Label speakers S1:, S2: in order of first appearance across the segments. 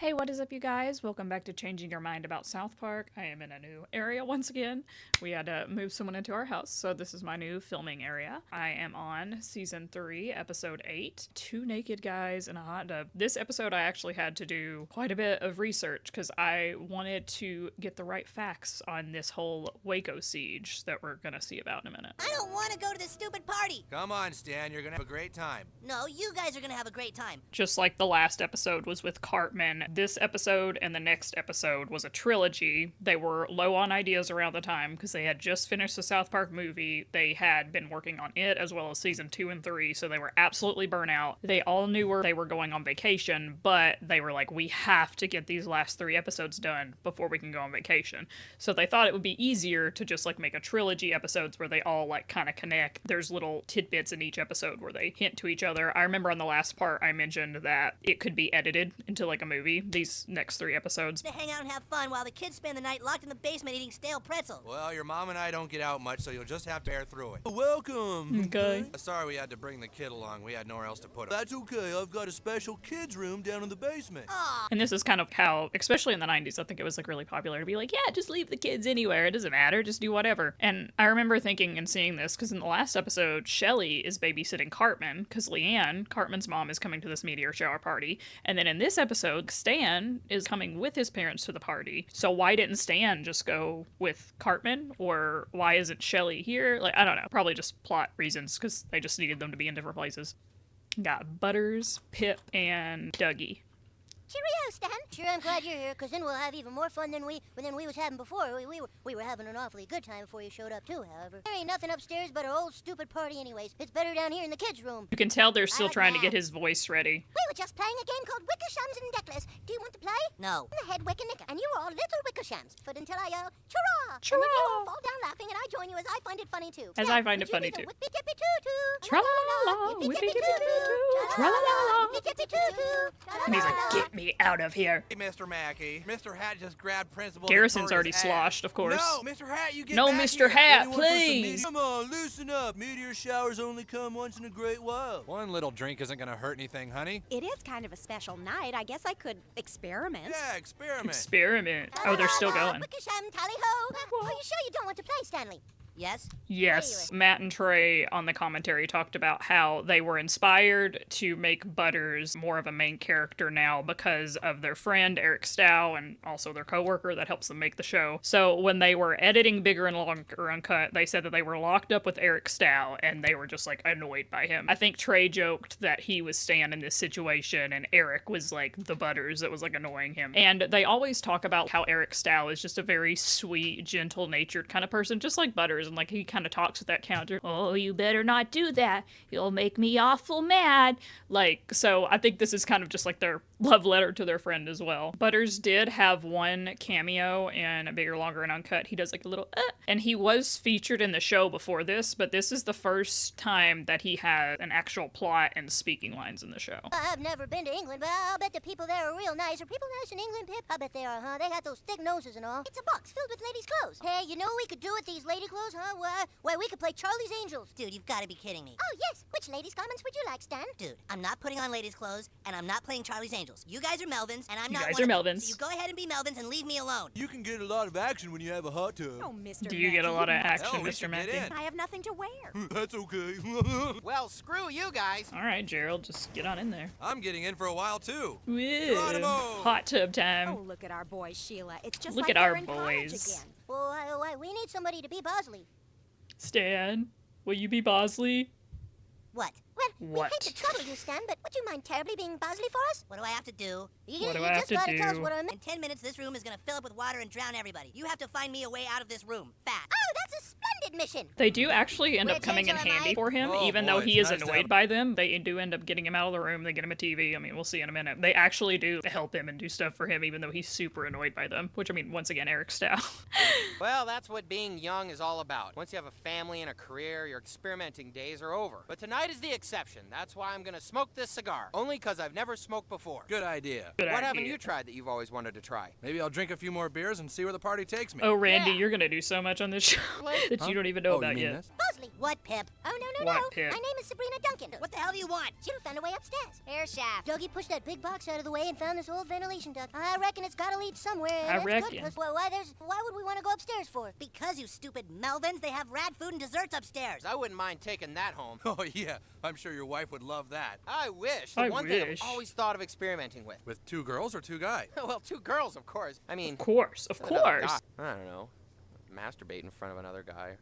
S1: Hey, what is up, you guys? Welcome back to Changing Your Mind About South Park. I am in a new area once again. We had to move someone into our house, so this is my new filming area. I am on Season 3, Episode 8, Two Naked Guys in a Hot Tub. This episode I actually had to do quite a bit of research because I wanted to get the right facts on this whole Waco siege that we're going to see about in a minute.
S2: I don't want to go to this stupid party.
S3: Come on, Stan, you're gonna have a great time.
S2: No, you guys are gonna have a great time.
S1: Just like the last episode was with Cartman, this episode and the next episode was a trilogy. They were low on ideas around the time because they had just finished the South Park movie. They had been working on it as well as season 2 and 3, so they were absolutely burnt out. They all knew where they were going on vacation, but they were like, we have to get these last 3 episodes done before we can go on vacation. So they thought it would be easier to just like make a trilogy episodes where they all like kind of connect. There's little tidbits in each episode where they hint to each other. I remember on the last part I mentioned that it could be edited into like a movie, these next 3 episodes.
S2: To hang out and have fun while the kids spend the night locked in the basement eating stale pretzels.
S3: Well, your mom and I don't get out much, so you'll just have to bear through it. Welcome!
S1: Okay.
S3: Sorry we had to bring the kid along. We had nowhere else to put him. That's okay. I've got a special kids room down in the basement.
S2: Aw.
S1: And this is kind of how, especially in the 90s, I think it was like really popular to be like, yeah, just leave the kids anywhere. It doesn't matter. Just do whatever. And I remember thinking and seeing this because in the last episode, Shelly is babysitting Cartman because Leanne, Cartman's mom, is coming to this meteor shower party. And then in this episode, Stan is coming with his parents to the party. So why didn't Stan just go with Cartman? Or why isn't Shelly here? Like, I don't know. Probably just plot reasons because they just needed them to be in different places. Got Butters, Pip, and Dougie.
S4: Cheerio, Stan. Sure, I'm glad you're here, because then we'll have even more fun than we was having before. We were having an awfully good time before you showed up, too, however. There ain't nothing upstairs but our old stupid party anyways. It's better down here in the kids' room.
S1: You can tell they're still trying to get his voice ready.
S4: We were just playing a game called Wickershams and Decklers. Do you want to play?
S2: No.
S4: I'm the head Wickenicker, and you are all little Wickershams. But until I yell, Churrah!
S1: Churrah!
S4: And then you all fall down laughing, and I join you as I find it funny, too.
S1: As I find it funny, too.
S4: Whippy-tippy-too-too.
S1: Tra-la-la-la, whippy-tippy-too-too. Tra-la-la-la.
S4: Whippy-tippy-too-too.
S1: And he's like, get me out of here.
S3: Hey, Mr. Mackey. Mr. Hat just grabbed Principal
S1: Garrison's
S3: Victoria's
S1: already
S3: ass.
S1: sloshed, of course.
S3: No, Mr. Hat, you get
S1: No,
S3: back
S1: Mr.
S3: here.
S1: Hat,
S3: Anyone for some
S1: please.
S3: meteor- Come on, loosen up. Meteor showers only come once in a great while. One little drink isn't gonna hurt anything, honey.
S5: It is kind of a special night. I guess I could experiment.
S3: Yeah, experiment.
S1: Experiment. Oh, they're still going.
S4: Wickersham, tally-ho. Are you sure you don't want to play, Stanley?
S2: Yes?
S1: Yes, Matt and Trey on the commentary talked about how they were inspired to make Butters more of a main character now because of their friend Eric Stow and also their coworker that helps them make the show. So when they were editing Bigger and Longer Uncut, they said that they were locked up with Eric Stow and they were just like annoyed by him. I think Trey joked that he was Stan in this situation and Eric was like the Butters that was like annoying him. And they always talk about how Eric Stow is just a very sweet, gentle-natured kind of person, just like Butters. And like he kind of talks with that counter, oh, you better not do that, you'll make me awful mad. Like, so I think this is kind of just like their love letter to their friend as well. Butters did have one cameo in Bigger, Longer, and Uncut. He does like a little and he was featured in the show before this, but this is the first time that he had an actual plot and speaking lines in the show.
S4: I've never been to England, but I'll bet the people there are real nice. Are people nice in England, Pip? I bet they are, huh? They got those thick noses and all. It's a box filled with ladies' clothes. Hey, you know what we could do with these lady clothes, huh? Why, we could play Charlie's Angels.
S2: Dude, you've got to be kidding me.
S4: Oh, yes. Which ladies' garments would you like, Stan?
S2: Dude, I'm not putting on ladies' clothes, and I'm not playing Charlie's Angels. You guys are Melvins, and I'm
S1: You
S2: not
S1: guys
S2: one
S1: are
S2: of them.
S1: Melvins.
S2: So you go ahead and be Melvins and leave me alone.
S3: You can get a lot of action when you have a hot tub.
S5: Oh, Mr.
S1: Do you get a lot of
S5: Mackey.
S1: action,
S3: Hell, we
S1: Mr.
S3: should get
S1: Mackey?
S3: in.
S5: I have nothing to wear.
S3: That's okay.
S6: Well, screw you guys.
S1: All right, Gerald, just get on in there.
S3: I'm getting in for a while, too.
S1: Woo.
S3: Geronimo!
S1: Hot tub time.
S5: Oh, look at our boys, Sheila. It's just
S1: Look
S5: like
S1: at our
S5: they're in college
S1: boys.
S5: again.
S4: Well, we need somebody to be Bosley.
S1: Stan, will you be Bosley?
S2: What?
S4: Well,
S1: What?
S4: we hate to trouble you, Stan, but would you mind terribly being Bosley for us?
S2: What do I have to do?
S1: What do
S4: You
S1: I have
S4: just
S1: to
S4: gotta tell us
S1: do?
S4: what our...
S2: In 10 minutes, this room is going to fill up with water and drown everybody. You have to find me a way out of this room. Fast.
S4: Oh, that's a splendid mission.
S1: They do actually end
S4: We're
S1: up coming in
S4: changing our
S1: handy
S4: mind.
S1: for him,
S3: Oh,
S1: even
S3: boy,
S1: though he
S3: it's
S1: is
S3: nice to
S1: annoyed
S3: have-
S1: by them. They do end up getting him out of the room. They get him a TV. I mean, we'll see in a minute. They actually do help him and do stuff for him, even though he's super annoyed by them. Which, I mean, once again, Eric Stow.
S6: Well, that's what being young is all about. Once you have a family and a career, your experimenting days are over. But tonight is the exception. That's why I'm gonna smoke this cigar. Only 'cause I've never smoked before.
S3: Good idea.
S1: Good
S6: What
S1: idea.
S6: haven't you tried that you've always wanted to try?
S3: Maybe I'll drink a few more beers and see where the party takes me.
S1: Oh, Randy,
S6: Yeah.
S1: you're gonna do so much on this show
S6: What?
S1: that you don't even know
S3: Oh,
S1: about
S3: you mean
S1: yet.
S3: this?
S4: Bosley. What, Pip? Oh, no,
S1: What,
S4: no.
S1: Pip?
S4: My name is Sabrina Duncan.
S2: What the hell do you want?
S4: Jill found a way upstairs.
S5: Air shaft.
S4: Dougie pushed that big box out of the way and found this old ventilation duct. I reckon it's gotta lead somewhere. and
S1: I
S4: it's
S1: reckon.
S4: Good 'cause, well, why would we want to go upstairs for?
S2: Because, you stupid Melvins, they have rad food and desserts upstairs.
S6: I wouldn't mind taking that home.
S3: Oh, yeah. I'm sure your wife would love that.
S6: I wish.
S1: I
S6: The one thing
S1: wish.
S6: I've always thought of experimenting with.
S3: With 2 girls or 2 guys?
S6: Well, 2 girls, of course. I mean,
S1: Of course.
S6: another guy. I don't know. Masturbate in front of another guy.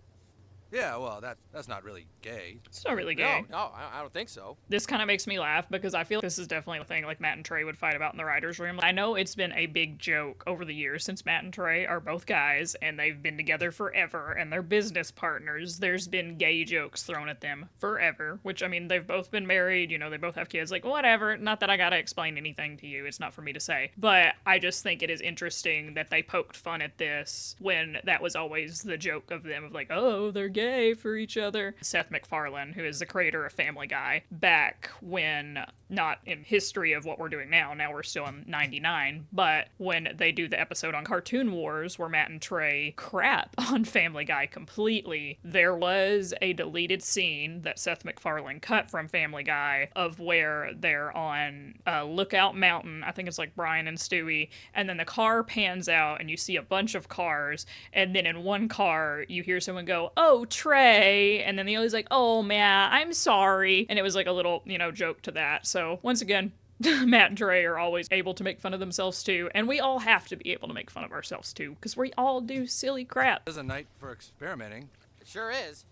S3: Yeah, well, that's not really gay.
S1: It's not really gay.
S6: No, I don't think so.
S1: This kind of makes me laugh because I feel this is definitely a thing like Matt and Trey would fight about in the writer's room. I know it's been a big joke over the years since Matt and Trey are both guys and they've been together forever and they're business partners. There's been gay jokes thrown at them forever, which, I mean, they've both been married, you know, they both have kids, like, whatever. Not that I gotta explain anything to you. It's not for me to say. But I just think it is interesting that they poked fun at this when that was always the joke of them, of like, oh, they're gay for each other. Seth MacFarlane, who is the creator of Family Guy, back when, not in history of what we're doing now we're still in 99, but when they do the episode on Cartoon Wars where Matt and Trey crap on Family Guy completely, there was a deleted scene that Seth MacFarlane cut from Family Guy of where they're on Lookout Mountain, I think it's like Brian and Stewie, and then the car pans out and you see a bunch of cars, and then in one car you hear someone go, oh, Trey, and then the other's like, oh, Matt, I'm sorry. And it was like a little, you know, joke to that. So once again, Matt and Trey are always able to make fun of themselves too, and we all have to be able to make fun of ourselves too, because we all do silly crap.
S3: This is a night for experimenting.
S6: It sure is.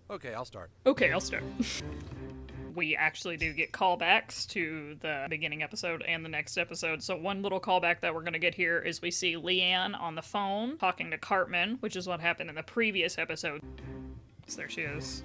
S3: Okay, I'll start.
S1: Okay, I'll start. We actually do get callbacks to the beginning episode and the next episode. So one little callback that we're going to get here is we see Leanne on the phone talking to Cartman, which is what happened in the previous episode. So there she is.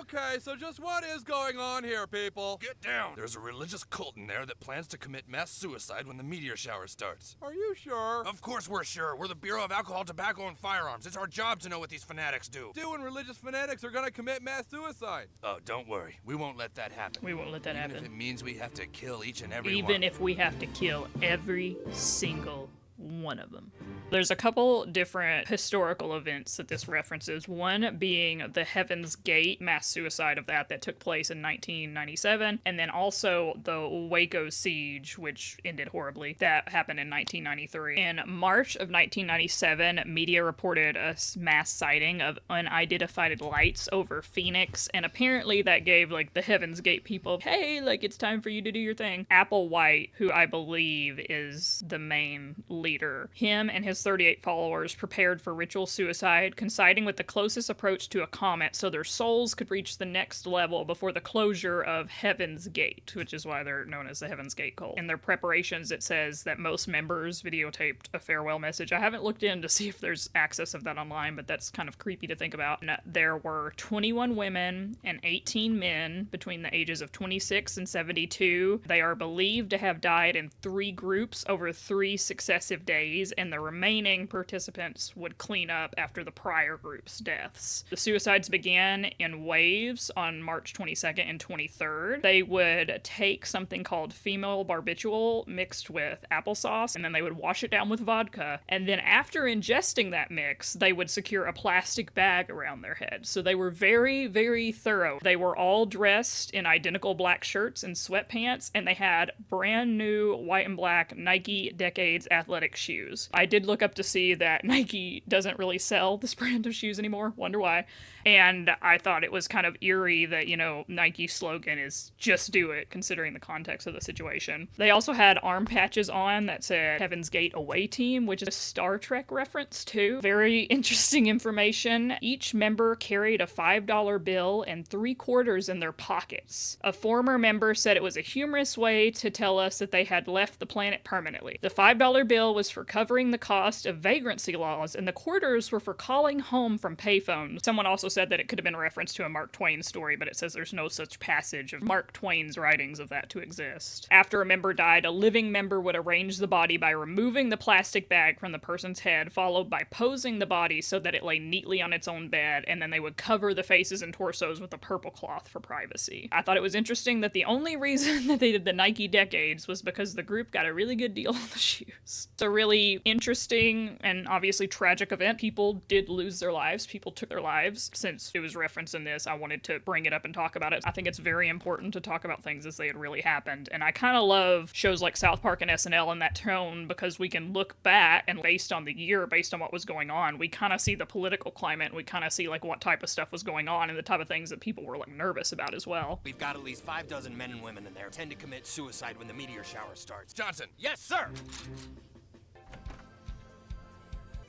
S3: Okay, so just what is going on here, people? Get down. There's a religious cult in there that plans to commit mass suicide when the meteor shower starts. Are you sure? Of course we're sure. We're the Bureau of Alcohol, Tobacco, and Firearms. It's our job to know what these fanatics do. When religious fanatics are gonna commit mass suicide. Oh, don't worry. We won't let that happen.
S1: We won't let that
S3: Even
S1: happen.
S3: if it means we have to kill each and every one.
S1: Even if we have to kill every single one of them. There's a couple different historical events that this references. One being the Heaven's Gate mass suicide of that took place in 1997, and then also the Waco siege, which ended horribly. That happened in 1993. In March of 1997, media reported a mass sighting of unidentified lights over Phoenix, and apparently that gave like the Heaven's Gate people, hey, like it's time for you to do your thing. Applewhite, who I believe is the main leader, him and his 38 followers prepared for ritual suicide, coinciding with the closest approach to a comet so their souls could reach the next level before the closure of Heaven's Gate, which is why they're known as the Heaven's Gate cult. In their preparations, it says that most members videotaped a farewell message. I haven't looked in to see if there's access of that online, but that's kind of creepy to think about. And there were 21 women and 18 men between the ages of 26 and 72. They are believed to have died in 3 groups over 3 successive days, and the remaining participants would clean up after the prior group's deaths. The suicides began in waves on March 22nd and 23rd. They would take something called female barbiturate mixed with applesauce, and then they would wash it down with vodka, and then after ingesting that mix, they would secure a plastic bag around their head. So they were very, very thorough. They were all dressed in identical black shirts and sweatpants, and they had brand new white and black Nike Decades athletic shoes. I did look up to see that Nike doesn't really sell this brand of shoes anymore. Wonder why. And I thought it was kind of eerie that, you know, Nike's slogan is just do it, considering the context of the situation. They also had arm patches on that said Heaven's Gate Away Team, which is a Star Trek reference too. Very interesting information. Each member carried a $5 bill and 3 quarters in their pockets. A former member said it was a humorous way to tell us that they had left the planet permanently. The $5 bill was for covering the cost cost of vagrancy laws, and the quarters were for calling home from payphones. Someone also said that it could have been a reference to a Mark Twain story, but it says there's no such passage of Mark Twain's writings of that to exist. After a member died, a living member would arrange the body by removing the plastic bag from the person's head, followed by posing the body so that it lay neatly on its own bed, and then they would cover the faces and torsos with a purple cloth for privacy. I thought it was interesting that the only reason that they did the Nike Decades was because the group got a really good deal on the shoes. It's a really interesting and obviously tragic event. People did lose their lives. People took their lives. Since it was referenced in this, I wanted to bring it up and talk about it. I think it's very important to talk about things as they had really happened. And I kind of love shows like South Park and SNL in that tone because we can look back and based on the year, based on what was going on, we kind of see the political climate. And we kind of see like what type of stuff was going on and the type of things that people were like nervous about as well.
S6: We've got at least 6 men and women in there tend to commit suicide when the meteor shower starts.
S3: Johnson.
S6: Yes, sir.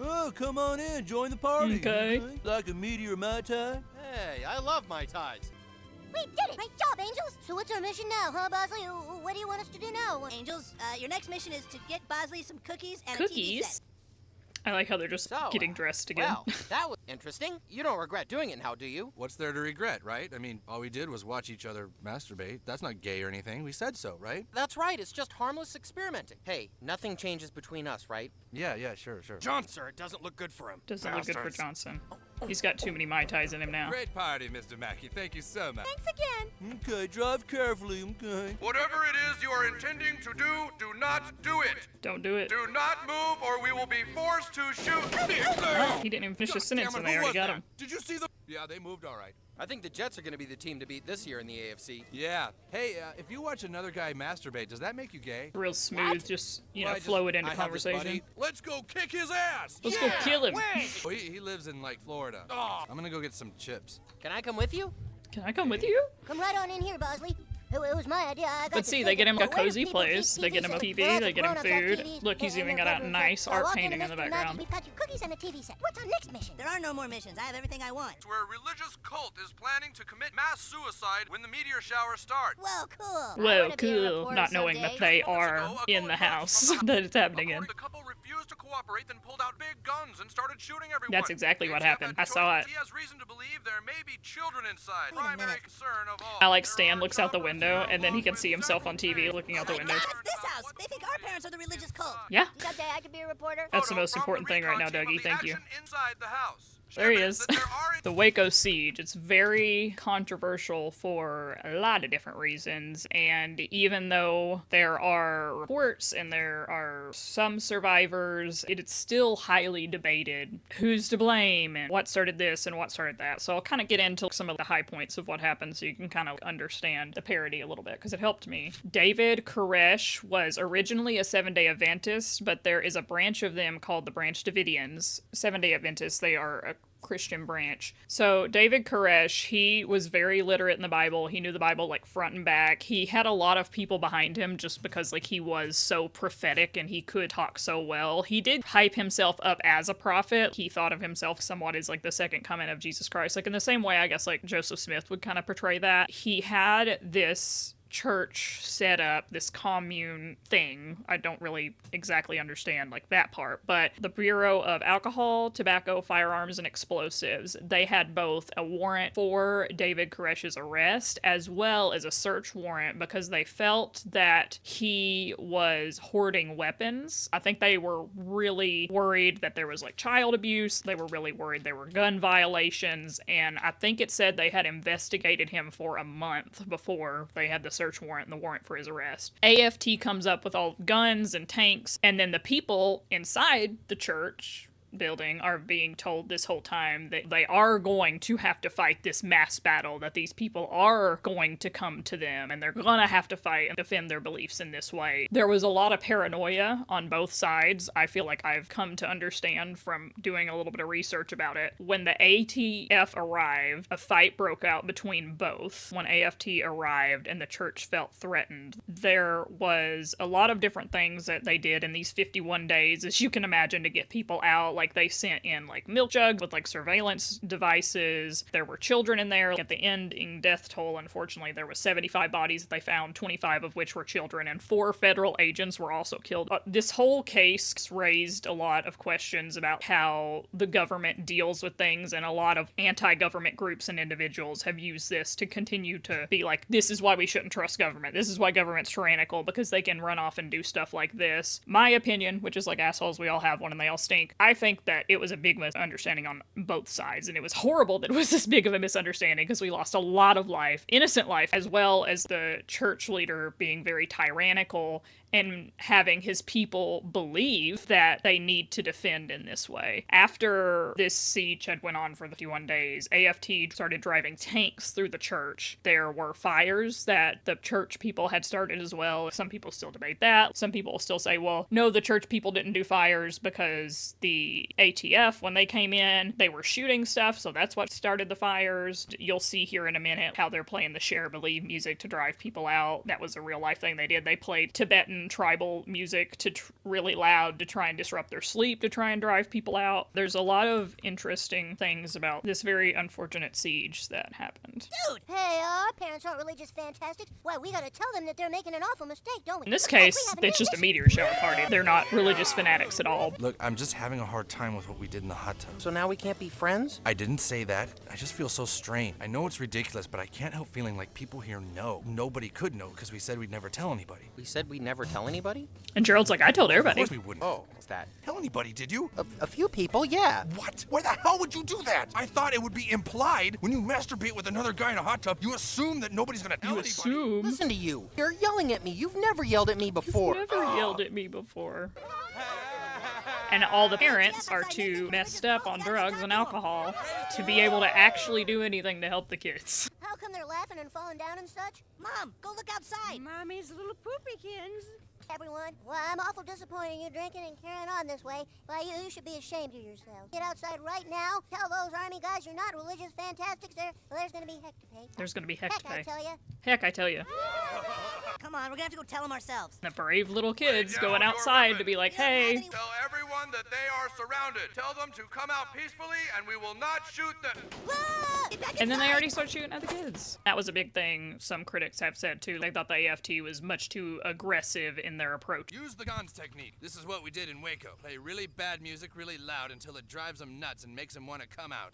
S7: Oh, come on in, join the party.
S1: Okay.
S7: Like a meteor Mai Tai?
S6: Hey, I love my ties.
S4: We did it! Great job, Angels! So what's our mission now, huh, Bosley? What do you want us to do now?
S2: Angels, your next mission is to get Bosley some cookies and a TV set.
S1: I like how they're just getting dressed again.
S6: Well, that was interesting. You don't regret doing it now, do you?
S3: What's there to regret, right? I mean, all we did was watch each other masturbate. That's not gay or anything. We said so, right?
S6: That's right. It's just harmless experimenting. Hey, nothing changes between us, right?
S3: Yeah, sure.
S6: Johnson, sir, it doesn't look good for him.
S1: Doesn't look good for Johnson. He's got too many Mai Tais in him now.
S3: Great party, Mr. Mackey. Thank you so much.
S5: Thanks again.
S7: Okay, drive carefully, okay?
S3: Whatever it is you are intending to do not do it.
S1: Don't do it.
S3: Do not move or we will be forced to shoot.
S1: Oh, he didn't even finish his sentence and they already got him.
S3: Did you see the... Yeah, they moved all right.
S6: I think the Jets are going to be the team to beat this year in the AFC.
S3: Yeah. Hey, if you watch another guy masturbate, does that make you gay?
S1: Real smooth, just, flow it into conversation.
S3: Let's go kick his ass!
S1: Let's go kill him.
S3: Oh, he lives in, like, Florida. Oh. I'm gonna go get some chips.
S6: Can I come with you?
S1: Can I come with you?
S4: Come right on in here, Bosley. It was my idea.
S1: Let's see, they get him a cozy place, they get him a TV, they get him food. Look, he's even got a nice art painting in the background.
S4: We've got you cookies and a TV set. What's our next mission?
S2: There are no more missions. I have everything I want.
S3: It's where a religious cult is planning to commit mass suicide when the meteor shower starts.
S2: Whoa, cool.
S1: Whoa, cool. Not knowing that they are in the house that it's happening in.
S3: The couple refused to cooperate, then pulled out big guns and started shooting everyone.
S1: That's exactly what happened. I saw it.
S3: He has reason to believe there may be children inside. Primary concern of all.
S1: I like Stan looks out the window and then he can see himself on TV looking out the window.
S2: God, it's this house. They think our parents are the religious cult.
S1: Yeah.
S4: Someday I could be a reporter.
S1: That's the most important thing right now, Dougie. Thank you.
S3: Inside the house.
S1: There he is. The Waco siege. It's very controversial for a lot of different reasons, and even though there are reports and there are some survivors, it is still highly debated who's to blame and what started this and what started that. So I'll kind of get into some of the high points of what happened so you can kind of understand the parody a little bit, because it helped me. David Koresh was originally a Seventh-day Adventist, but there is a branch of them called the Branch Davidians. Seventh-day Adventists, they are a Christian branch. So David Koresh, he was very literate in the Bible. He knew the Bible like front and back. He had a lot of people behind him just because like he was so prophetic and he could talk so well. He did hype himself up as a prophet. He thought of himself somewhat as like the second coming of Jesus Christ. Like in the same way, I guess like Joseph Smith would kind of portray that. He had this church set up, this commune thing. I don't really exactly understand like that part, but the Bureau of Alcohol, Tobacco, Firearms, and Explosives, they had both a warrant for David Koresh's arrest as well as a search warrant because they felt that he was hoarding weapons. I think they were really worried that there was like child abuse. They were really worried there were gun violations, and I think it said they had investigated him for a month before they had the search warrant and the warrant for his arrest. AFT comes up with all guns and tanks, and then the people inside the church building are being told this whole time that they are going to have to fight this mass battle, that these people are going to come to them and they're gonna have to fight and defend their beliefs in this way. There was a lot of paranoia on both sides. I feel like I've come to understand from doing a little bit of research about it. When the ATF arrived, a fight broke out between both. When AFT arrived and the church felt threatened, there was a lot of different things that they did in these 51 days, as you can imagine, to get people out. like they sent in like milk jugs with like surveillance devices. There were children in there. At the ending death toll, unfortunately, there was 75 bodies that they found, 25 of which were children, and 4 federal agents were also killed. This whole case raised a lot of questions about how the government deals with things, and a lot of anti-government groups and individuals have used this to continue to be like, this is why we shouldn't trust government. This is why government's tyrannical, because they can run off and do stuff like this. My opinion, which is like assholes, we all have one and they all stink. I think that it was a big misunderstanding on both sides, and it was horrible that it was this big of a misunderstanding because we lost a lot of life, innocent life, as well as the church leader being very tyrannical and having his people believe that they need to defend in this way. After this siege had went on for 51 days, AFT started driving tanks through the church. There were fires that the church people had started as well. Some people still debate that. Some people still say, well, no, the church people didn't do fires because the ATF, when they came in, they were shooting stuff, so that's what started the fires. You'll see here in a minute how they're playing the Share Believe music to drive people out. That was a real life thing they did. They played Tibetan tribal music to really loud to try and disrupt their sleep to try and drive people out. There's a lot of interesting things about this very unfortunate siege that happened.
S4: Dude! Hey, our parents aren't religious fantastics. Why, we gotta tell them that they're making an awful mistake, don't we?
S1: In this case, it's just a meteor shower party. They're not religious fanatics at all.
S3: Look, I'm just having a hard time with what we did in the hot tub.
S6: So now we can't be friends?
S3: I didn't say that. I just feel so strained. I know it's ridiculous, but I can't help feeling like people here know. Nobody could know because we said we'd never tell anybody.
S6: We said we'd never tell anybody?
S1: And Gerald's like, I told
S3: Of
S1: everybody.
S3: course we wouldn't.
S6: Oh, what's that?
S3: Tell anybody, did you?
S6: A few people, yeah.
S3: What? Why the hell would you do that? I thought it would be implied when you masturbate with another guy in a hot tub, you assume that nobody's gonna tell
S1: You
S3: anybody.
S1: assume.
S6: Listen to you. You're yelling at me. You've never yelled at me before.
S1: Never yelled at me before. And all the parents are too messed up on drugs and alcohol to be able to actually do anything to help the kids.
S4: How come they're laughing and falling down and such?
S2: Mom, go look outside.
S5: Mommy's little poopykins.
S4: Everyone, well, I'm awful disappointed in you drinking and carrying on this way. Why, you should be ashamed of yourself. Get outside right now. Tell those army guys you're not religious fantastics. There's gonna be heck to pay.
S1: There's gonna be heck to
S4: I
S1: pay.
S4: tell ya.
S1: Heck, I tell you.
S2: Come on, we're gonna have to go tell them ourselves.
S1: The brave little kids
S3: down
S1: going
S3: your
S1: outside to
S3: weapons.
S1: be like,
S2: You don't have
S1: hey.
S2: any-
S3: Tell everyone that they are surrounded. Tell them to come out peacefully and we will not shoot them.
S2: Ah! Get back
S1: And then they
S2: inside.
S1: already start shooting at the kids. That was a big thing some critics have said too. They thought the AFT was much too aggressive in their approach.
S3: Use the guns technique. This is what we did in Waco. Play really bad music really loud until it drives them nuts and makes them want to come out.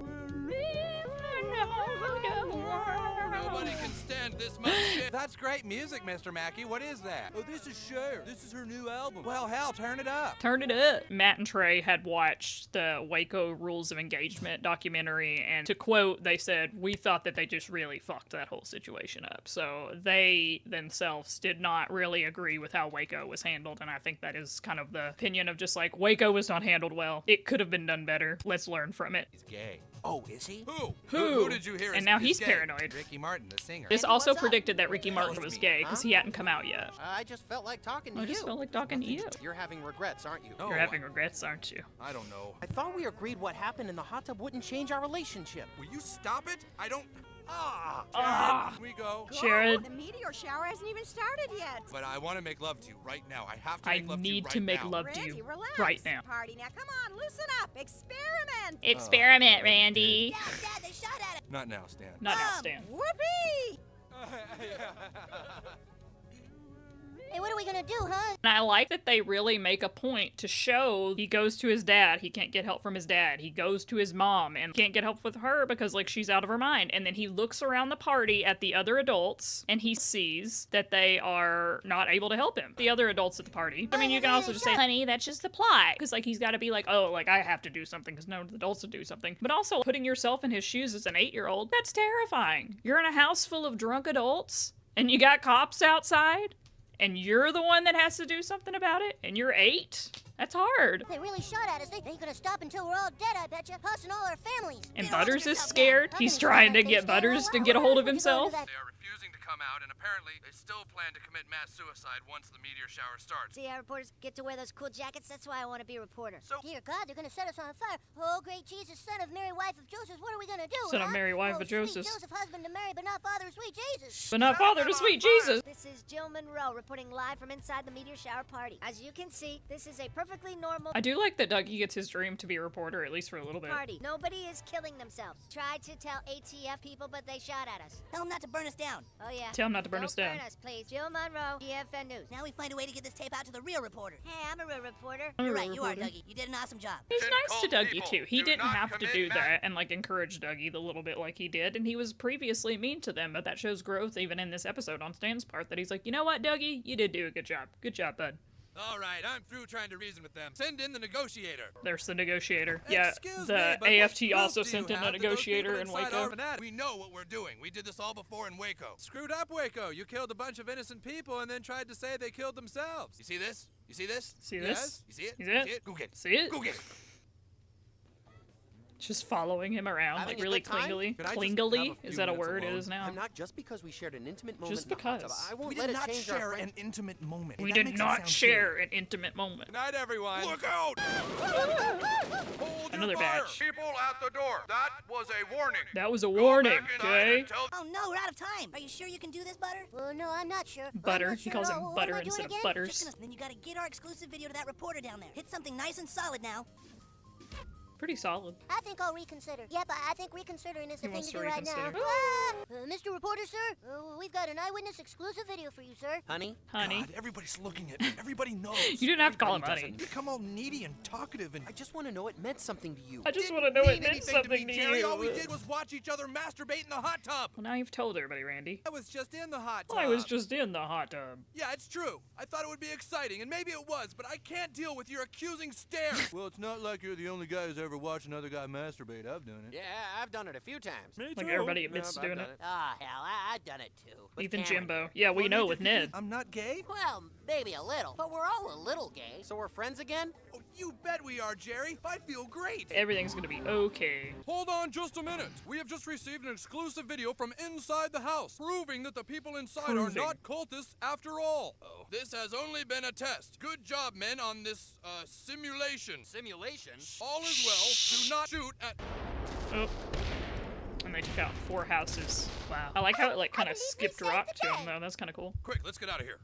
S3: Nobody can stand this much shit.
S7: That's great music, Mr. Mackey. What is that? Oh, this is Cher. This is her new album. Well, hell, turn it up.
S1: Turn it up. Matt and Trey had watched the Waco Rules of Engagement documentary, and to quote, they said, we thought that they just really fucked that whole situation up. So they themselves did not really agree with how Waco was handled, and I think that is kind of the opinion of just like, Waco was not handled well. It could have been done better. Let's learn from it.
S3: He's gay.
S6: Oh, is he?
S3: Who did you hear?
S1: And now he's paranoid.
S3: Ricky Martin, the singer.
S1: This
S6: Andy,
S1: also
S6: what's up?
S1: predicted that Ricky Martin was gay because he hadn't come out yet.
S6: I just felt like talking to
S1: I
S6: you.
S1: just felt like talking to you.
S6: You're having regrets, aren't you?
S3: No.
S1: You're having regrets, aren't you?
S3: I don't know.
S6: I thought we agreed what happened in the hot tub wouldn't change our relationship.
S3: Will you stop it? I don't.
S1: Ah.
S3: Here we go.
S1: Sharon,
S5: The meteor shower hasn't even started yet.
S3: But I want to make love to you right now. I have to
S1: I
S3: make love to you
S1: need
S3: right
S1: to make
S3: now.
S1: love to
S5: Randy,
S1: you
S5: relax.
S1: right now.
S5: Party now. Come on, loosen up. Experiment.
S1: Experiment, Randy.
S2: Dad, they shot at it.
S3: Not now, Stan.
S1: Not now,
S2: Mom.
S1: Stan.
S5: Whoopee!
S4: Hey, what are we gonna do, huh?
S1: And I like that they really make a point to show he goes to his dad, he can't get help from his dad. He goes to his mom and can't get help with her because like she's out of her mind. And then he looks around the party at the other adults and he sees that they are not able to help him. The other adults at the party. I mean, you can also just say, honey, that's just the plot. Because like he's got to be like, oh, like I have to do something because no adults will do something. But also putting yourself in his shoes as an 8-year-old, that's terrifying. You're in a house full of drunk adults and you got cops outside. And you're the one that has to do something about it? And you're 8? That's hard.
S4: They really shot at us. They ain't gonna stop until we're all dead, I betcha. Us and all our families.
S1: And
S2: Get hold of
S1: Butters is
S2: yourself,
S1: scared.
S4: I'm
S1: He's
S4: gonna
S1: trying
S4: stand
S1: to
S4: up
S1: get
S4: and
S1: Butters
S4: stand
S1: to
S4: up.
S1: get a hold of
S4: We're gonna do
S1: himself.
S4: that.
S3: They are refusing to come out, and apparently they still plan to commit mass suicide once the meteor shower starts.
S4: See how reporters get to wear those cool jackets? That's why I want to be a reporter.
S3: So,
S4: Dear God, they're gonna set us on fire. Oh, great Jesus, son of Mary, wife of Joseph, what are we gonna do?
S1: Son of Mary, wife
S4: oh,
S1: of Joseph.
S4: Sweet Joseph, husband to Mary, but not father of sweet Jesus.
S1: But not father to sweet Jesus.
S5: This is Jill Monroe reporting live from inside the meteor shower party. As you can see, this is a perfectly normal
S1: I do like that Dougie gets his dream to be a reporter, at least for a little bit.
S5: party. Nobody is killing themselves. Tried to tell ATF people, but they shot at us.
S2: Tell them not to burn us down.
S5: Oh yeah.
S1: Tell him not to burn
S5: Don't
S1: us down.
S5: burn us, please. Jill Monroe, GFN News.
S2: Now we find a way to get this tape out to the real reporter.
S5: Hey, I'm a real reporter.
S1: I'm a
S2: You're
S1: real
S2: right, you are,
S1: reporter.
S2: Dougie. You did an awesome job.
S1: He's
S3: Attention,
S1: nice to
S3: cult
S1: Dougie
S3: people.
S1: too. He
S3: Do
S1: didn't
S3: not
S1: have to
S3: commit
S1: do
S3: mass-
S1: that and like encourage Dougie the little bit like he did, and he was previously mean to them, but that shows growth even in this episode on Stan's part that he's like, you know what, Dougie, you did do a good job. Good job, bud.
S7: All right, I'm through trying to reason with them. Send in the negotiator.
S1: There's the negotiator. Yeah,
S7: Excuse
S1: the
S7: me, but what
S1: AFT
S7: proof
S1: also
S7: do you
S1: sent in
S7: have
S1: a
S7: that those
S1: negotiator
S7: people
S1: in
S7: inside
S1: Waco.
S7: our fanatic-
S3: we know what we're doing. We did this all before in Waco.
S7: Screwed up, Waco. You killed a bunch of innocent people and then tried to say they killed themselves.
S3: You see this? You see this?
S1: See
S7: Yes?
S1: this?
S3: You see it?
S1: You see it?
S3: See it? Go get it.
S1: See it?
S3: Go get it.
S1: Just following him around,
S8: Having
S1: like
S8: a
S1: really
S8: good time?
S1: clingily.
S8: Could I just
S1: Clingly?
S8: have a
S1: Is
S8: few
S1: that a
S8: minutes
S1: word? It
S8: alone?
S1: is now.
S8: I'm not just because we shared an intimate moment.
S1: Just
S8: in the hot tub.
S1: because.
S8: I won't
S3: We
S8: let
S3: did
S8: it
S3: not
S8: change our
S3: share
S8: friend-
S3: an intimate moment.
S1: We
S3: That
S1: did
S3: makes it
S1: not
S3: sound
S1: share an intimate moment.
S7: Good night, everyone.
S3: Look out! Hold
S1: Another
S3: your fire.
S1: batch.
S3: People at the door. That was a warning.
S1: That was a
S3: Go
S1: warning,
S3: back inside
S1: okay?
S3: and tell-
S2: Oh no, we're out of time. Are you sure you can do this, Butter?
S4: Well, no, I'm not sure.
S1: Butter.
S4: I'm not
S1: He
S4: sure
S1: calls
S4: at
S1: him
S4: all. What
S1: butter
S4: am I doing
S1: instead of
S4: again?
S1: butters.
S2: Just gonna, then you gotta get our exclusive video to that reporter down there. Hit something nice and solid now.
S1: Pretty solid.
S4: I think I'll reconsider. Yep, I think reconsidering is the
S1: He
S4: thing
S1: wants
S4: to
S1: to
S4: do right now.
S1: reconsider.
S4: Mr. Reporter, sir, we've got an eyewitness exclusive video for you, sir.
S8: Honey,
S1: Honey.
S3: God, everybody's looking at me. Everybody knows.
S1: You didn't have to call him
S8: Everybody
S1: honey.
S8: doesn't.
S3: You become all needy and talkative and
S8: I just want to know it meant something to you.
S1: I just
S3: didn't
S1: want to know it
S3: mean
S1: meant
S3: anything
S1: something
S3: to
S1: to
S3: me, Jerry.
S1: you.
S3: All we did was watch each other masturbate in the hot tub.
S1: Well, now you've told everybody, Randy.
S7: I was just in the hot tub.
S1: I was just in the hot tub.
S7: Yeah, it's true. I thought it would be exciting, and maybe it was, but I can't deal with your accusing stare. Well, it's not like you're the only guy who's ever watched another guy masturbate. I've done it.
S8: Yeah, I've done it a few times.
S7: Me
S1: Like
S7: too.
S1: everybody admits
S8: No,
S1: to
S8: I've
S1: doing
S8: done
S1: it.
S2: Ah, hell, I've done it too. With
S1: Even
S2: Cameron.
S1: Jimbo. Yeah, we
S7: Well,
S1: know
S7: you
S1: with
S7: did-
S1: Ned.
S7: I'm not gay?
S2: Well, maybe a little, but we're all a little gay.
S8: So we're friends again?
S7: Oh, you bet we are, Jerry. I feel great.
S1: Everything's gonna be okay.
S3: Hold on just a minute. We have just received an exclusive video from inside the house, proving that the people inside
S1: Proving.
S3: are not cultists after all. Oh. This has only been a test. Good job, men, on this simulation.
S6: Simulation?
S3: All is well. Do not shoot at.
S1: Oh. And they took out 4 houses. Wow. I like how it like kind of
S4: believe we
S1: skipped
S4: saved
S1: rock
S4: the
S1: to him
S4: day.
S1: though. That's kind of cool.
S3: Quick, let's get out of here.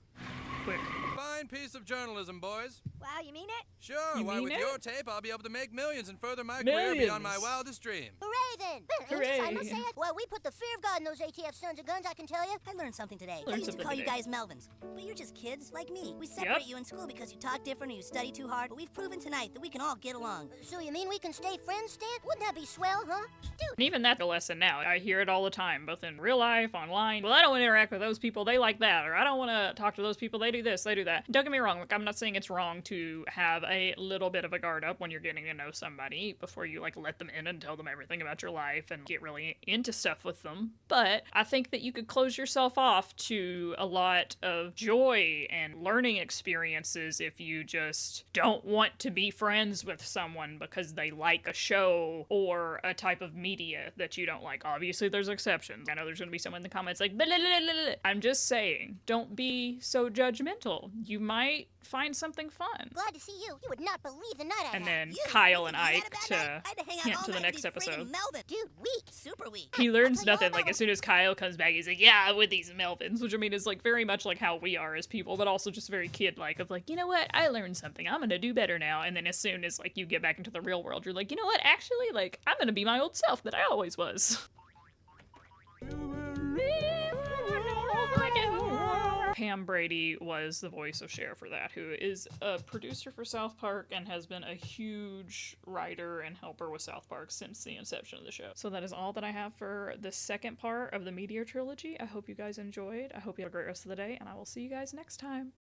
S1: Quick.
S7: Fine piece of journalism, boys.
S5: Wow, you mean it?
S7: Sure,
S1: You
S7: why
S1: mean
S7: with
S1: it?
S7: your tape, I'll be able to make millions and further my career beyond my
S1: Millions.
S7: wildest dreams.
S4: Hooray, then!
S1: Hooray.
S4: I must say it. Well, we put the fear of God in those ATF sons of guns, I can tell you.
S2: I learned something today.
S1: Learned
S2: I used to
S1: something
S2: call you
S1: today.
S2: guys Melvins, but you're just kids like me. We separate you in school because you talk different or you study too hard, but we've proven tonight that we can all get along.
S4: So you mean we can stay friends, Stan? Wouldn't that be swell, huh? Dude,
S1: And even that's a lesson now. I hear it all the time, both in real life, online. Well, I don't want to interact with those people. They like that. Or I don't want to talk to those people. They do this. They do that. Don't get me wrong. Like, I'm not saying it's wrong to have a little bit of a guard up when you're getting to know somebody before you, like, let them in and tell them everything about your life and get really into stuff with them. But I think that you could close yourself off to a lot of joy and learning experiences if you just don't want to be friends with someone because they like a show or a type of media that you don't like. Obviously, there's exceptions. I know there's going to be someone in the comments like, blah, blah, blah, blah, blah. I'm just saying, don't be so judgmental. You might find something fun.
S4: glad to see you. You would not believe the night I
S1: And
S4: had.
S1: then
S2: You
S1: Kyle
S2: think
S1: and
S2: you had
S1: Ike
S2: a bad
S1: to
S2: night? I had to hang out
S1: hint
S2: all
S1: to the
S2: night
S1: next
S2: with these friggin'
S1: episode.
S2: Melvin.
S4: Dude, weak.
S2: Super weak.
S1: He learns
S4: I'll tell you
S1: nothing.
S4: all
S1: Like,
S4: about
S1: as soon as Kyle comes back, he's like, yeah, with these Melvins, which I mean is like very much like how we are as people, but also just very kid-like of like, you know what? I learned something. I'm gonna do better now. And then as soon as like you get back into the real world, you're like, you know what? Actually, like, I'm gonna be my old self that I always was. Pam Brady was the voice of Cher for that, who is a producer for South Park and has been a huge writer and helper with South Park since the inception of the show. So that is all that I have for the second part of the Meteor Trilogy. I hope you guys enjoyed. I hope you have a great rest of the day, and I will see you guys next time.